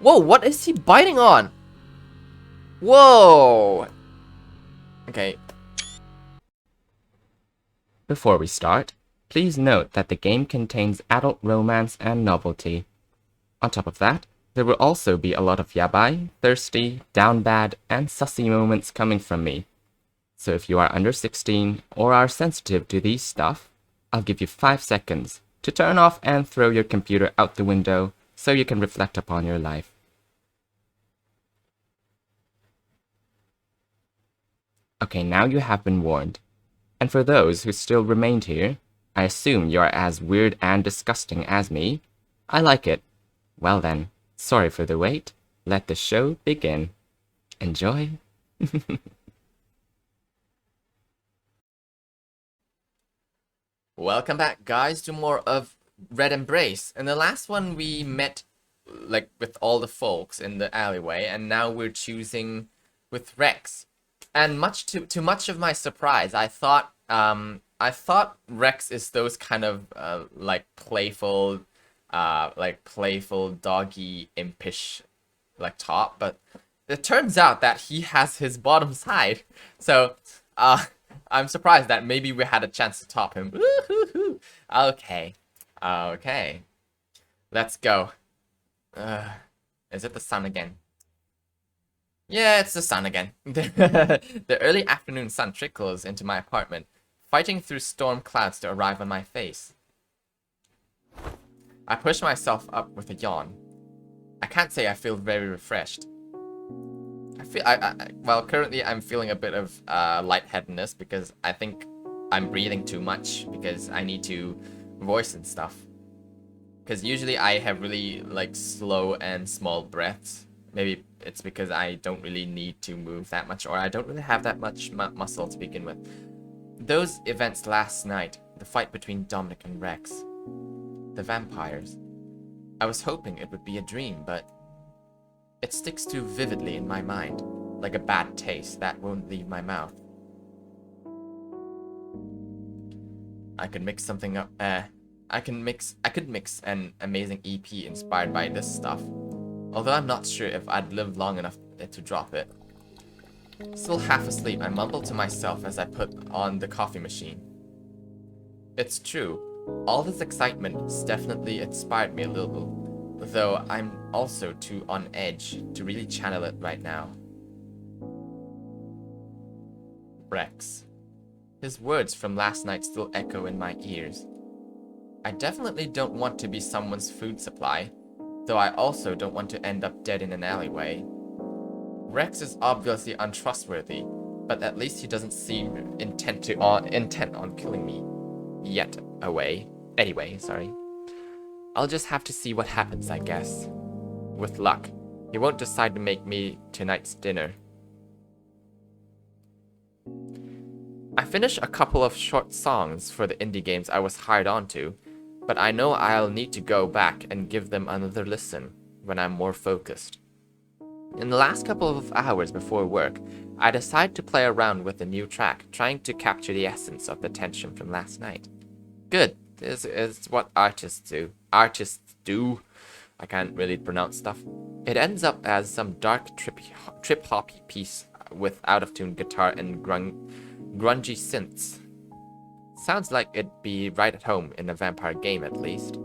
Whoa, what is he biting on? Whoa! Okay. Before we start, please note that the game contains adult romance and novelty. On top of that, there will also be a lot of yabai, thirsty, down bad, and sussy moments coming from me. So if you are under 16 or are sensitive to these stuff, I'll give you 5 seconds to turn off and throw your computer out the window so you can reflect upon your life. Okay, now you have been warned. And for those who still remained here, I assume you are as weird and disgusting as me. I like it. Well then, sorry for the wait. Let the show begin. Enjoy. Welcome back, guys, to more of Red Embrace. In the last one, we met, like, with all the folks in the alleyway, and now we're choosing with Rex. And to much of my surprise, I thought Rex is those kind of like playful doggy impish like top, but it turns out that he has his bottom side. So I'm surprised that maybe we had a chance to top him. Okay, okay, let's go. Is it the sun again? Yeah, it's the sun again. The early afternoon sun trickles into my apartment, fighting through storm clouds to arrive on my face. I push myself up with a yawn. I can't say I feel very refreshed. Well, currently I'm feeling a bit of lightheadedness because I think I'm breathing too much because I need to voice and stuff. Because usually I have really like slow and small breaths. Maybe it's because I don't really need to move that much, or I don't really have that much muscle to begin with. Those events last night, the fight between Dominic and Rex, the vampires. I was hoping it would be a dream, but it sticks too vividly in my mind, like a bad taste that won't leave my mouth. I could mix something up. I could mix an amazing EP inspired by this stuff. Although I'm not sure if I'd live long enough to drop it. Still half asleep, I mumble to myself as I put on the coffee machine. It's true, all this excitement has definitely inspired me a little, though I'm also too on edge to really channel it right now. Rex. His words from last night still echo in my ears. I definitely don't want to be someone's food supply, though I also don't want to end up dead in an alleyway. Rex is obviously untrustworthy, but at least he doesn't seem intent on killing me. Anyway, sorry. I'll just have to see what happens, I guess. With luck, he won't decide to make me tonight's dinner. I finished a couple of short songs for the indie games I was hired onto, but I know I'll need to go back and give them another listen when I'm more focused. In the last couple of hours before work, I decided to play around with a new track, trying to capture the essence of the tension from last night. Good, this is what artists do. I can't really pronounce stuff. It ends up as some dark trip-hoppy piece with out-of-tune guitar and grungy synths. Sounds like it'd be right at home in a vampire game, at least.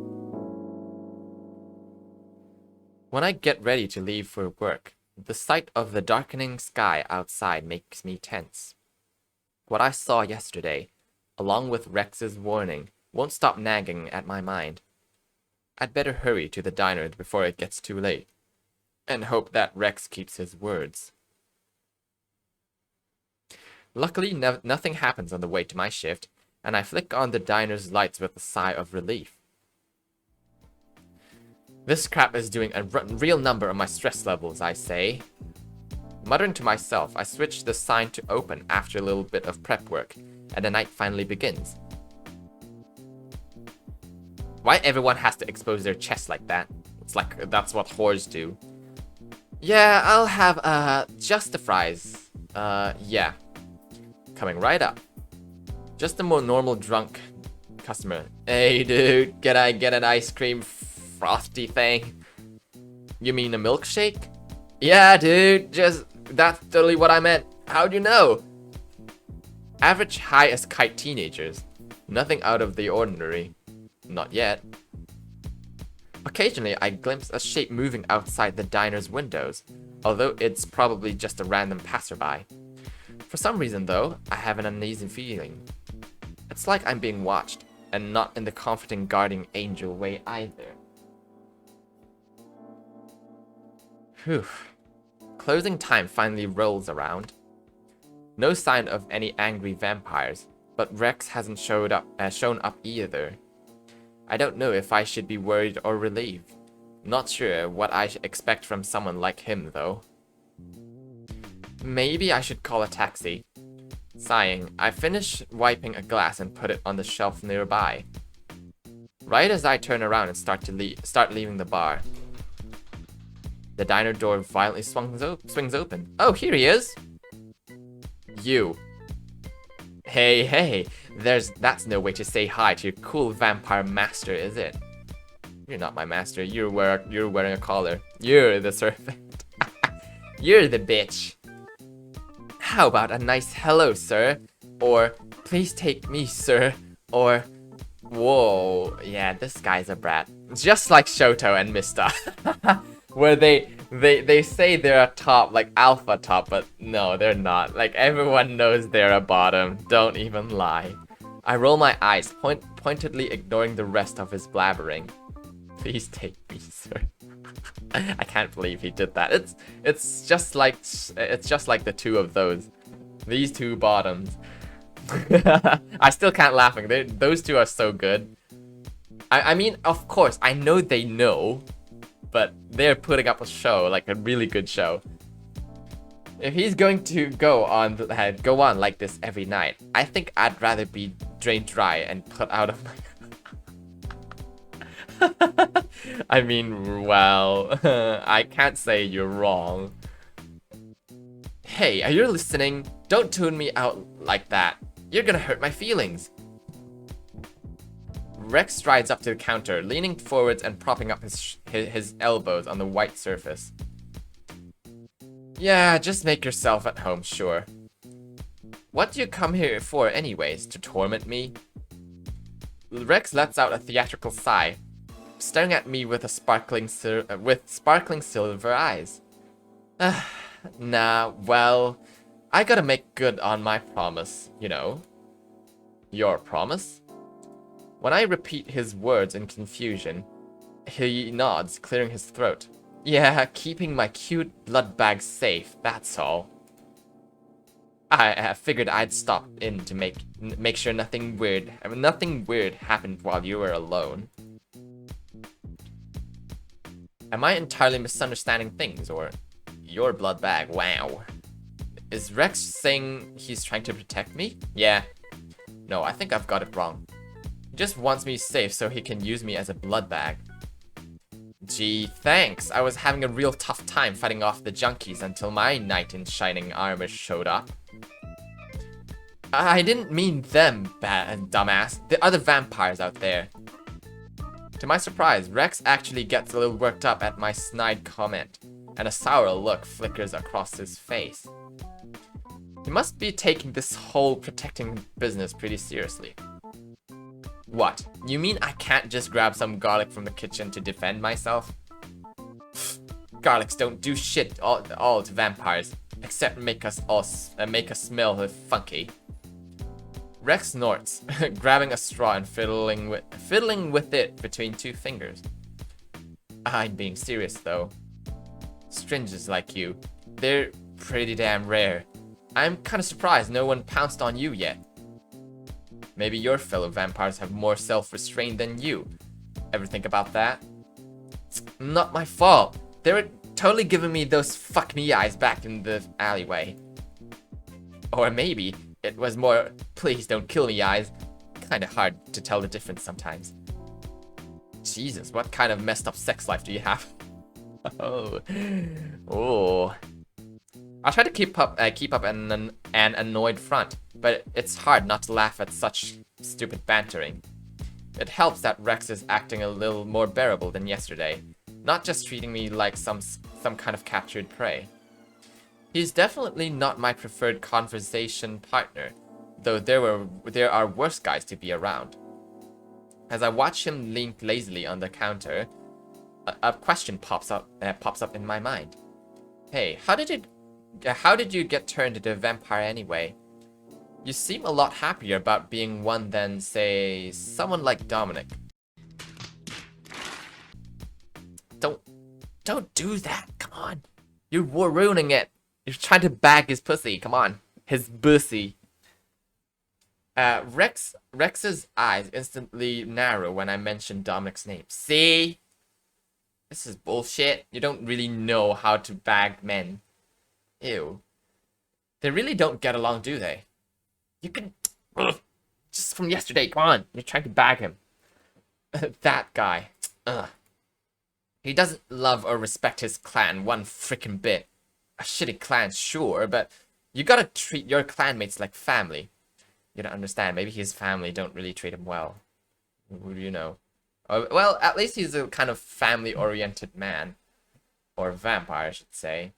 When I get ready to leave for work, the sight of the darkening sky outside makes me tense. What I saw yesterday, along with Rex's warning, won't stop nagging at my mind. I'd better hurry to the diner before it gets too late, and hope that Rex keeps his words. Luckily, nothing happens on the way to my shift, and I flick on the diner's lights with a sigh of relief. This crap is doing a real number on my stress levels, I say. Muttering to myself, I switch the sign to open after a little bit of prep work, and the night finally begins. Why everyone has to expose their chest like that? It's like that's what whores do. Yeah, I'll have just the fries. Yeah. Coming right up. Just a more normal drunk customer. Hey dude, can I get an ice cream frosty thing? You mean a milkshake? Yeah, dude, that's totally what I meant. How'd you know? Average high as kite teenagers. Nothing out of the ordinary. Not yet. Occasionally, I glimpse a shape moving outside the diner's windows, although it's probably just a random passerby. For some reason, though, I have an uneasy feeling. It's like I'm being watched, and not in the comforting guardian angel way either. Whew. Closing time finally rolls around. No sign of any angry vampires, but Rex hasn't shown up either. I don't know if I should be worried or relieved. Not sure what I expect from someone like him, though. Maybe I should call a taxi. Sighing, I finish wiping a glass and put it on the shelf nearby. Right as I turn around and start leaving the bar, the diner door violently swings open. Oh, here he is! You. Hey, that's no way to say hi to your cool vampire master, is it? You're not my master, you're wearing a collar. You're the servant. You're the bitch. How about a nice hello, sir? Or, please take me, sir? Or, whoa, yeah, this guy's a brat. Just like Shoto and Mista. Where they say they're a top, like alpha top, but no, they're not. Like, everyone knows they're a bottom. Don't even lie. I roll my eyes, pointedly ignoring the rest of his blabbering. Please take me, sir. I can't believe he did that. It's just like the two of those. These two bottoms. I still can't laugh. Those two are so good. I mean, of course, I know they know, but they're putting up a show, like a really good show. If he's going to go on like this every night, I think I'd rather be drained dry and put out of my... I mean, well, I can't say you're wrong. Hey, are you listening? Don't tune me out like that. You're gonna hurt my feelings. Rex strides up to the counter, leaning forwards and propping up his elbows on the white surface. Yeah, just make yourself at home, sure. What do you come here for anyways, to torment me? Rex lets out a theatrical sigh, staring at me with sparkling silver eyes. Nah, well, I gotta make good on my promise, you know. Your promise? When I repeat his words in confusion, he nods, clearing his throat. Yeah, keeping my cute blood bag safe, that's all. I figured I'd stop in to make sure nothing weird happened while you were alone. Am I entirely misunderstanding things, or your blood bag? Wow. Is Rex saying he's trying to protect me? Yeah. No, I think I've got it wrong. He just wants me safe so he can use me as a blood bag. Gee, thanks. I was having a real tough time fighting off the junkies until my knight in shining armor showed up. I didn't mean them, dumbass. The other vampires out there. To my surprise, Rex actually gets a little worked up at my snide comment, and a sour look flickers across his face. He must be taking this whole protecting business pretty seriously. What? You mean I can't just grab some garlic from the kitchen to defend myself? Garlics don't do shit all to vampires, except make us smell funky. Rex snorts, grabbing a straw and fiddling with it between two fingers. I'm being serious though. Strangers like you, they're pretty damn rare. I'm kinda surprised no one pounced on you yet. Maybe your fellow vampires have more self-restraint than you. Ever think about that? It's not my fault. They were totally giving me those fuck me eyes back in the alleyway. Or maybe it was more please don't kill me eyes. Kinda hard to tell the difference sometimes. Jesus, what kind of messed up sex life do you have? Oh. I try to keep up an annoyed front, but it's hard not to laugh at such stupid bantering. It helps that Rex is acting a little more bearable than yesterday, not just treating me like some kind of captured prey. He's definitely not my preferred conversation partner, though there are worse guys to be around. As I watch him lean lazily on the counter, a question pops up in my mind. Hey, how did you get turned into a vampire anyway? You seem a lot happier about being one than, say, someone like Dominic. Don't do that. Come on. You're ruining it. You're trying to bag his pussy. Come on. His bussy. Rex's eyes instantly narrow when I mention Dominic's name. See? This is bullshit. You don't really know how to bag men. Ew. They really don't get along, do they? You can... Ugh. Just from yesterday, come on. You're trying to bag him. That guy. Ugh. He doesn't love or respect his clan one freaking bit. A shitty clan, sure, but you gotta treat your clanmates like family. You don't understand. Maybe his family don't really treat him well. Who do you know? Well, at least he's a kind of family-oriented man. Or vampire, I should say.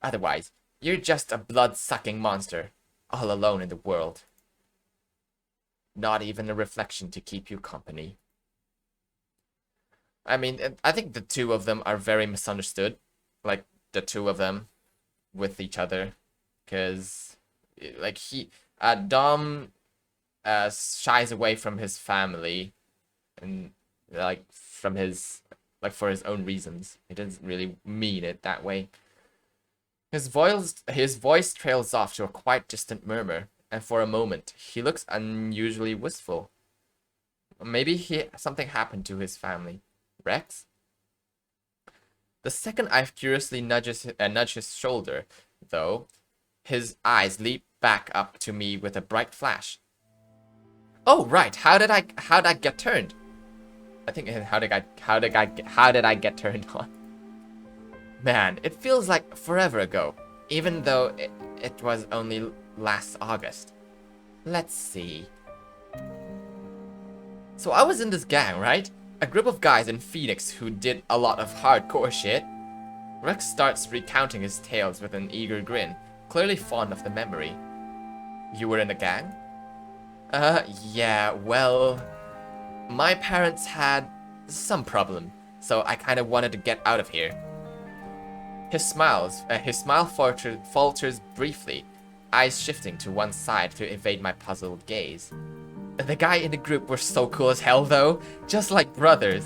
Otherwise, you're just a blood-sucking monster. All alone in the world. Not even a reflection to keep you company. I mean, I think the two of them are very misunderstood. Like, the two of them with each other. Because, like, Dom shies away from his family. And, like, from his, like, for his own reasons. He doesn't really mean it that way. His voice trails off to a quite distant murmur. And for a moment, he looks unusually wistful. Maybe something happened to his family. Rex? The second I curiously nudge his shoulder, though, his eyes leap back up to me with a bright flash. Oh right, how did I get turned? I think how did I get turned on? Man, it feels like forever ago, even though it was only last August. Let's see. So I was in this gang, right? A group of guys in Phoenix who did a lot of hardcore shit. Rex starts recounting his tales with an eager grin, clearly fond of the memory. You were in a gang? Yeah, well... My parents had some problem, so I kinda wanted to get out of here. His smile falters briefly, eyes shifting to one side to evade my puzzled gaze. The guy in the group were so cool as hell though, just like brothers.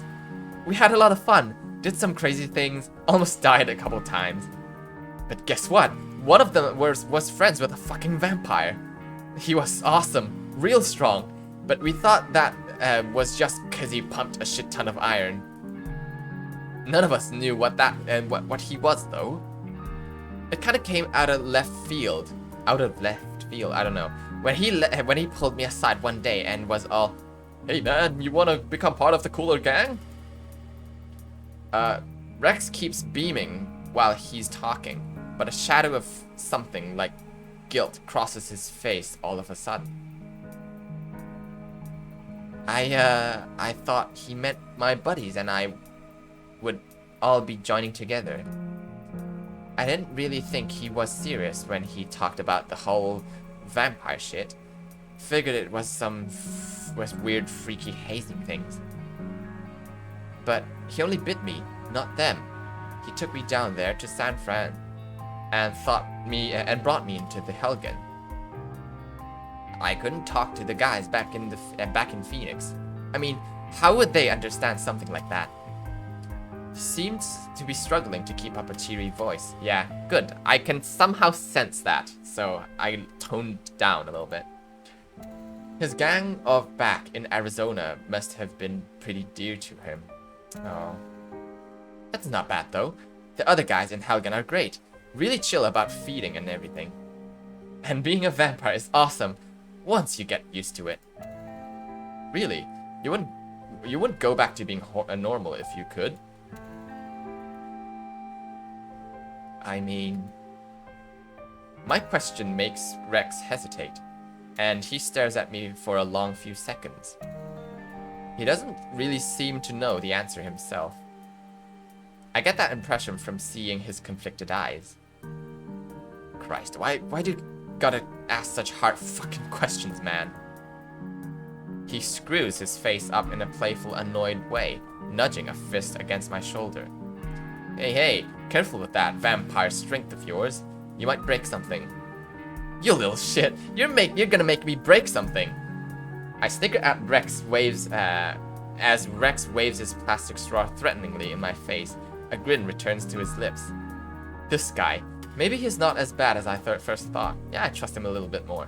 We had a lot of fun, did some crazy things, almost died a couple times. But guess what? One of them was friends with a fucking vampire. He was awesome, real strong, but we thought that was just cause he pumped a shit ton of iron. None of us knew what he was though. It kinda came out of left field, I don't know. When he pulled me aside one day and was all, "Hey man, you wanna become part of the cooler gang?" Rex keeps beaming while he's talking, but a shadow of something like guilt crosses his face all of a sudden. I thought he meant my buddies and I would all be joining together. I didn't really think he was serious when he talked about the whole vampire shit. Figured it was some weird freaky hazing things. But he only bit me, not them. He took me down there to San Fran and brought me into the Helgen. I couldn't talk to the guys back in Phoenix. I mean, how would they understand something like that? Seems to be struggling to keep up a cheery voice. Yeah, good. I can somehow sense that, so I toned down a little bit. His gang of back in Arizona must have been pretty dear to him. Oh. That's not bad though. The other guys in Helgen are great. Really chill about feeding and everything. And being a vampire is awesome, once you get used to it. Really? You wouldn't go back to being normal if you could? I mean... My question makes Rex hesitate, and he stares at me for a long few seconds. He doesn't really seem to know the answer himself. I get that impression from seeing his conflicted eyes. Christ, why do you gotta ask such hard fucking questions, man? He screws his face up in a playful, annoyed way, nudging a fist against my shoulder. Hey, careful with that vampire strength of yours. You might break something. You little shit, you're gonna make me break something. I snicker at Rex as Rex waves his plastic straw threateningly in my face. A grin returns to his lips. This guy, maybe he's not as bad as I first thought. Yeah, I trust him a little bit more.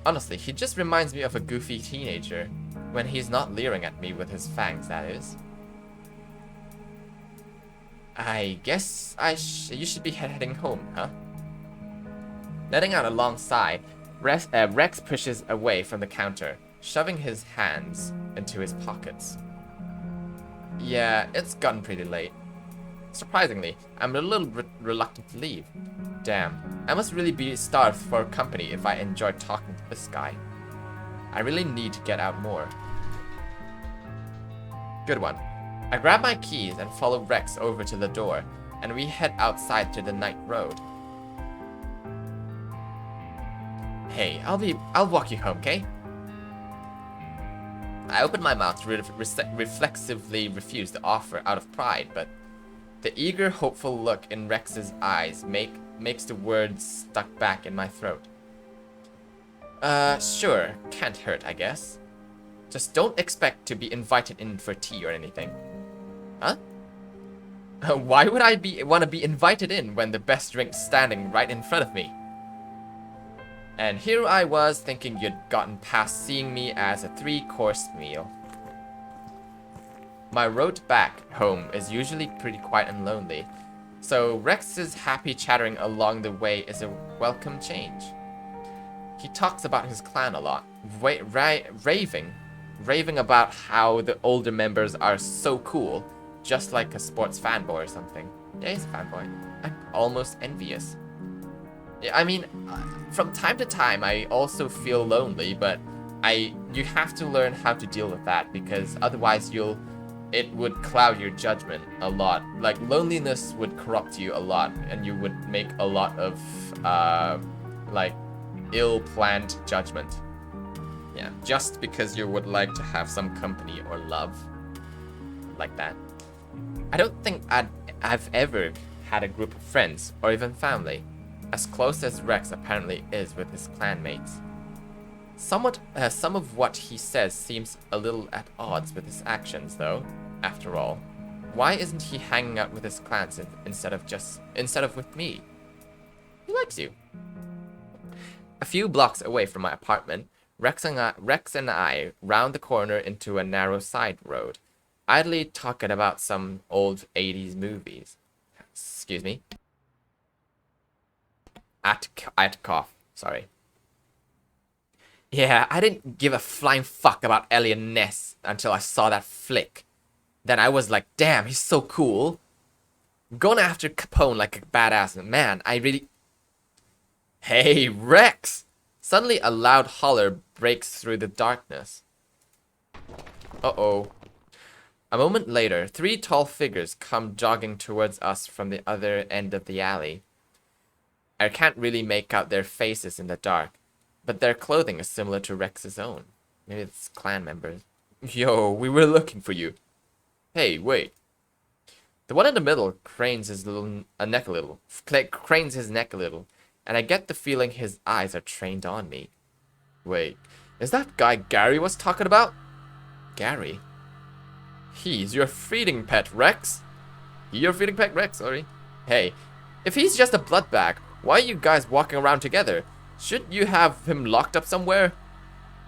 Honestly, he just reminds me of a goofy teenager. When he's not leering at me with his fangs, that is. I guess you should be heading home, huh? Letting out a long sigh, Rex pushes away from the counter, shoving his hands into his pockets. Yeah, it's gotten pretty late. Surprisingly, I'm a little reluctant to leave. Damn, I must really be starved for company if I enjoy talking to this guy. I really need to get out more. Good one. I grab my keys and follow Rex over to the door, and we head outside to the night road. Hey, I'll walk you home, okay? I open my mouth to reflexively refuse the offer out of pride, but the eager, hopeful look in Rex's eyes makes the words stuck back in my throat. Sure, can't hurt, I guess. Just don't expect to be invited in for tea or anything. Huh? Why would I want to be invited in when the best drink's standing right in front of me? And here I was thinking you'd gotten past seeing me as a 3-course meal. My road back home is usually pretty quiet and lonely, so Rex's happy chattering along the way is a welcome change. He talks about his clan a lot, raving about how the older members are so cool, just like a sports fanboy or something. Yeah, he's a fanboy. I'm almost envious. Yeah, I mean, from time to time, I also feel lonely, but you have to learn how to deal with that, because otherwise it would cloud your judgment a lot. Like, loneliness would corrupt you a lot, and you would make a lot of, like, ill-planned judgment. Yeah, just because you would like to have some company or love. Like that. I don't think I've ever had a group of friends, or even family, as close as Rex apparently is with his clanmates. Some of what he says seems a little at odds with his actions, though. After all, why isn't he hanging out with his clans instead of with me? He likes you. A few blocks away from my apartment, Rex and I round the corner into a narrow side road, idly talking about some old 80s movies. Excuse me. I had to cough. Sorry. Yeah, I didn't give a flying fuck about Elliot Ness until I saw that flick. Then I was like, damn, he's so cool. Going after Capone like a badass. Man, I really... Hey, Rex! Suddenly a loud holler breaks through the darkness. Uh-oh. A moment later, 3 tall figures come jogging towards us from the other end of the alley. I can't really make out their faces in the dark, but their clothing is similar to Rex's own. Maybe it's clan members. Yo, we were looking for you. Hey, wait. The one in the middle cranes his neck a little, and I get the feeling his eyes are trained on me. Wait, is that guy Gary was talking about? Gary? He's your feeding pet, Rex. Your feeding pet, Rex, sorry. Hey, if he's just a blood bag, why are you guys walking around together? Shouldn't you have him locked up somewhere?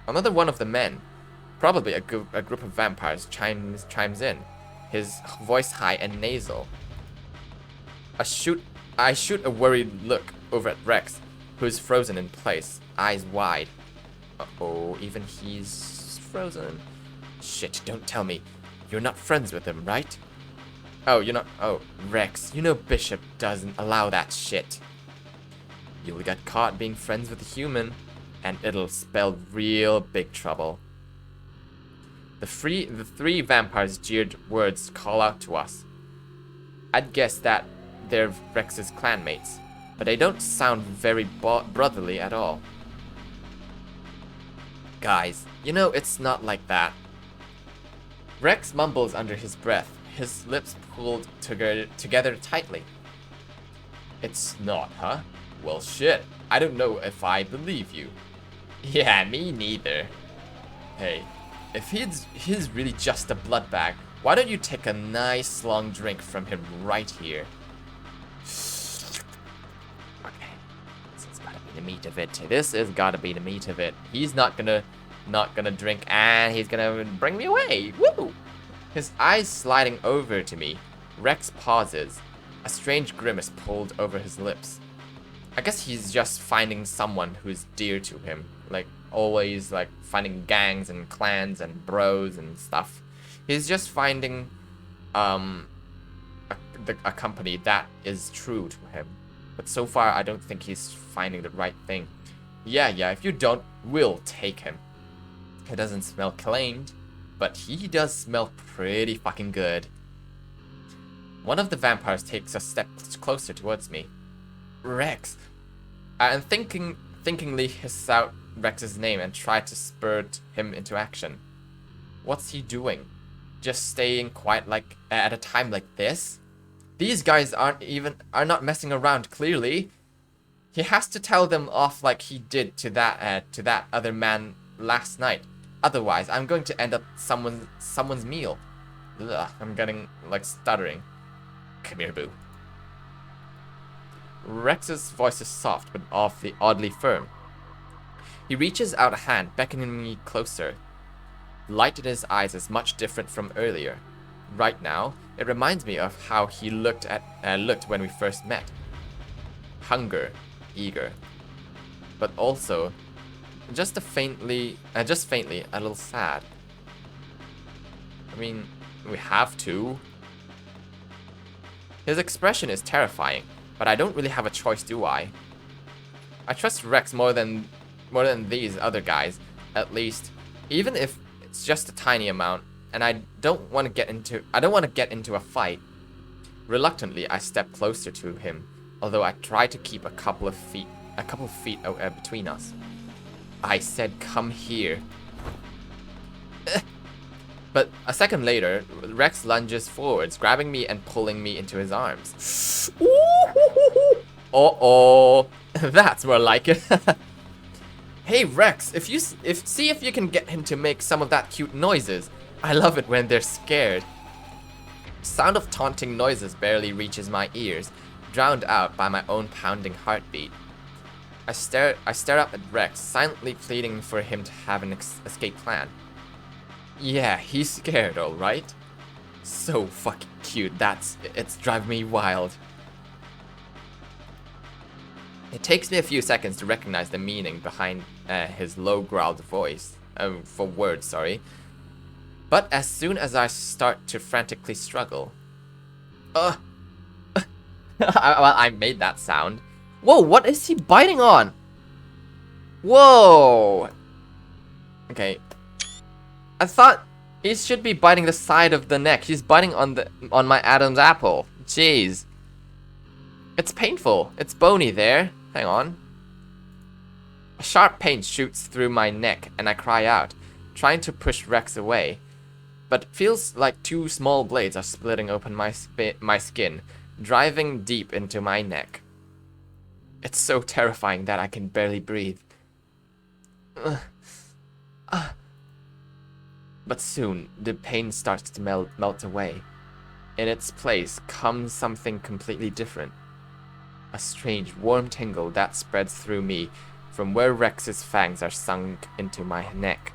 Another one of the men, probably a group of vampires, chimes in, his voice high and nasal. I shoot a worried look over at Rex, who's frozen in place, eyes wide. Uh-oh, even he's frozen. Shit, don't tell me. You're not friends with him, right? Oh, you're not... Oh, Rex, you know Bishop doesn't allow that shit. You'll get caught being friends with a human, and it'll spell real big trouble. The 3 vampires' jeered words call out to us. I'd guess that they're Rex's clanmates, but they don't sound very brotherly at all. Guys, you know it's not like that. Rex mumbles under his breath, his lips pulled together tightly. It's not, huh? Well, shit. I don't know if I believe you. Yeah, me neither. Hey, if he's really just a blood bag, why don't you take a nice long drink from him right here? Okay, this has gotta be the meat of it. This has gotta be the meat of it. He's not gonna drink, and he's gonna bring me away. Woo! His eyes sliding over to me. Rex pauses, a strange grimace pulled over his lips. I guess he's just finding someone who's dear to him. Like, always, like, finding gangs and clans and bros and stuff. He's just finding, a company that is true to him. But so far, I don't think he's finding the right thing. Yeah, if you don't, we'll take him. He doesn't smell claimed, but he does smell pretty fucking good. One of the vampires takes a step closer towards me. Rex. And thinkingly hiss out Rex's name and try to spur him into action. What's he doing? Just staying quiet like at a time like this? These guys are not messing around, clearly. He has to tell them off like he did to that other man last night. Otherwise, I'm going to end up someone's meal. Ugh, I'm getting like stuttering. Come here, boo. Rex's voice is soft, but oddly firm. He reaches out a hand, beckoning me closer. The light in his eyes is much different from earlier. Right now, it reminds me of how he looked when we first met. Hunger, eager, but also just faintly a little sad. I mean, we have to. His expression is terrifying, but I don't really have a choice, do I? I trust Rex more than these other guys, at least, even if it's just a tiny amount, and I don't want to get into a fight. Reluctantly, I step closer to him, although I try to keep a couple of feet between us. I said, come here. But a second later, Rex lunges forwards, grabbing me and pulling me into his arms. Uh-oh. That's more like it. Hey Rex, see if you can get him to make some of that cute noises. I love it when they're scared. Sound of taunting noises barely reaches my ears, drowned out by my own pounding heartbeat. I stare up at Rex, silently pleading for him to have an escape plan. Yeah, he's scared, alright. So fucking cute, it's driving me wild. It takes me a few seconds to recognize the meaning behind his low growled voice. Sorry. But as soon as I start to frantically struggle... I made that sound. Whoa, what is he biting on? Whoa! Okay. I thought he should be biting the side of the neck. He's biting on my Adam's apple. Jeez. It's painful. It's bony there. Hang on. A sharp pain shoots through my neck and I cry out, trying to push Rex away. But it feels like two small blades are splitting open my skin, driving deep into my neck. It's so terrifying that I can barely breathe. But soon, the pain starts to melt away. In its place comes something completely different. A strange, warm tingle that spreads through me from where Rex's fangs are sunk into my neck.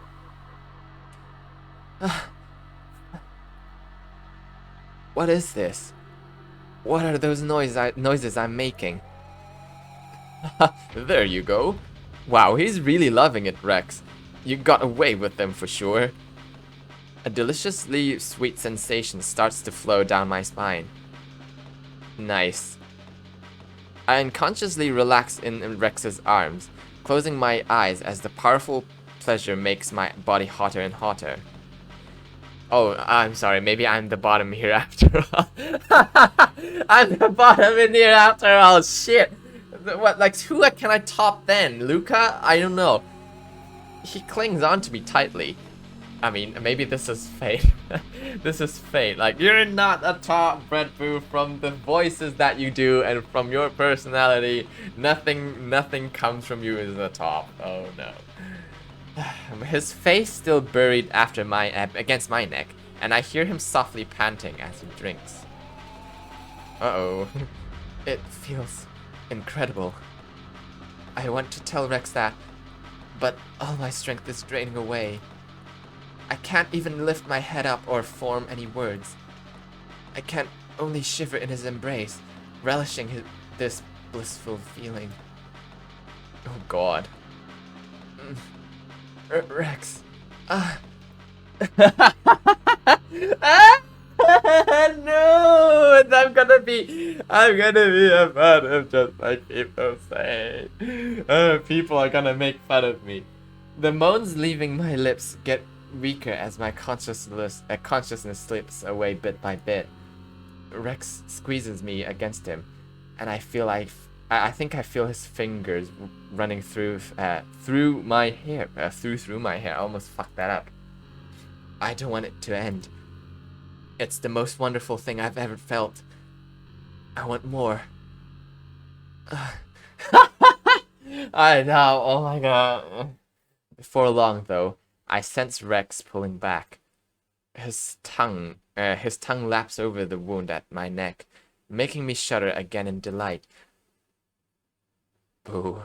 What is this? What are those noises I'm making? There you go. Wow, he's really loving it, Rex. You got away with them for sure. A deliciously sweet sensation starts to flow down my spine. Nice. I unconsciously relax in Rex's arms, closing my eyes as the powerful pleasure makes my body hotter and hotter. Oh, I'm sorry. Maybe I'm the bottom here after all. I'm the bottom in here after all. Shit. What? Like, who can I top then? Luca? I don't know. He clings on to me tightly. I mean, maybe this is fate. This is fate. Like, you're not a top, Brett Boo. From the voices that you do and from your personality, nothing comes from you as a top. Oh no. His face still buried after against my neck, and I hear him softly panting as he drinks. Uh-oh. It feels incredible. I want to tell Rex that, but all my strength is draining away. I can't even lift my head up or form any words. I can only shiver in his embrace, relishing this blissful feeling. Oh god. Rex. No! I'm gonna be a part of just like people say. People are gonna make fun of me. The moans leaving my lips get weaker as my consciousness slips away bit by bit. Rex squeezes me against him, and I think I feel his fingers running through my hair. Through my hair. I almost fucked that up. I don't want it to end. It's the most wonderful thing I've ever felt. I want more. I know. Oh my god. Before long, though, I sense Rex pulling back. His tongue laps over the wound at my neck, making me shudder again in delight. Boo.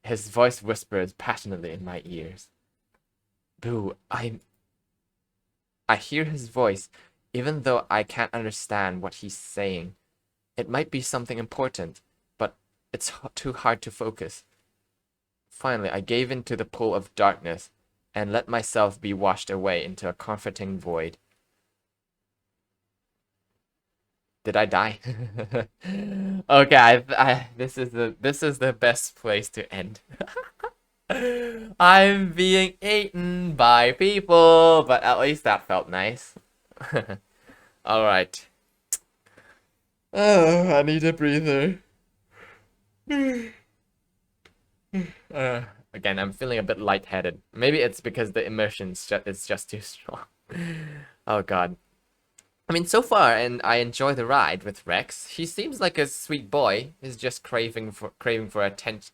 His voice whispers passionately in my ears. Boo, I hear his voice, even though I can't understand what he's saying. It might be something important, but it's too hard to focus. Finally, I gave in to the pull of darkness and let myself be washed away into a comforting void. Did I die? Okay, this is the best place to end. I'm being eaten by people, but at least that felt nice. All right. Oh, I need a breather. Again, I'm feeling a bit lightheaded. Maybe it's because the immersion is just too strong. Oh god. I mean, so far, and I enjoy the ride with Rex. He seems like a sweet boy. He's just craving for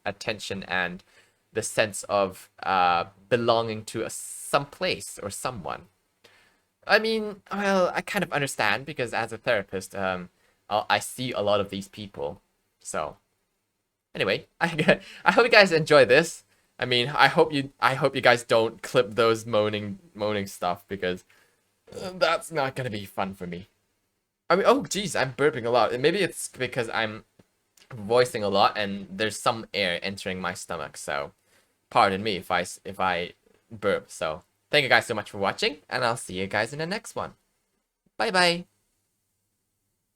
attention and the sense of belonging to some place or someone. I mean, well, I kind of understand because as a therapist, I see a lot of these people. So, anyway, I hope you guys enjoy this. I mean, I hope you guys don't clip those moaning stuff because that's not gonna be fun for me. I mean, oh geez, I'm burping a lot. Maybe it's because I'm voicing a lot and there's some air entering my stomach. So, pardon me if I burp. So, thank you guys so much for watching, and I'll see you guys in the next one. Bye bye.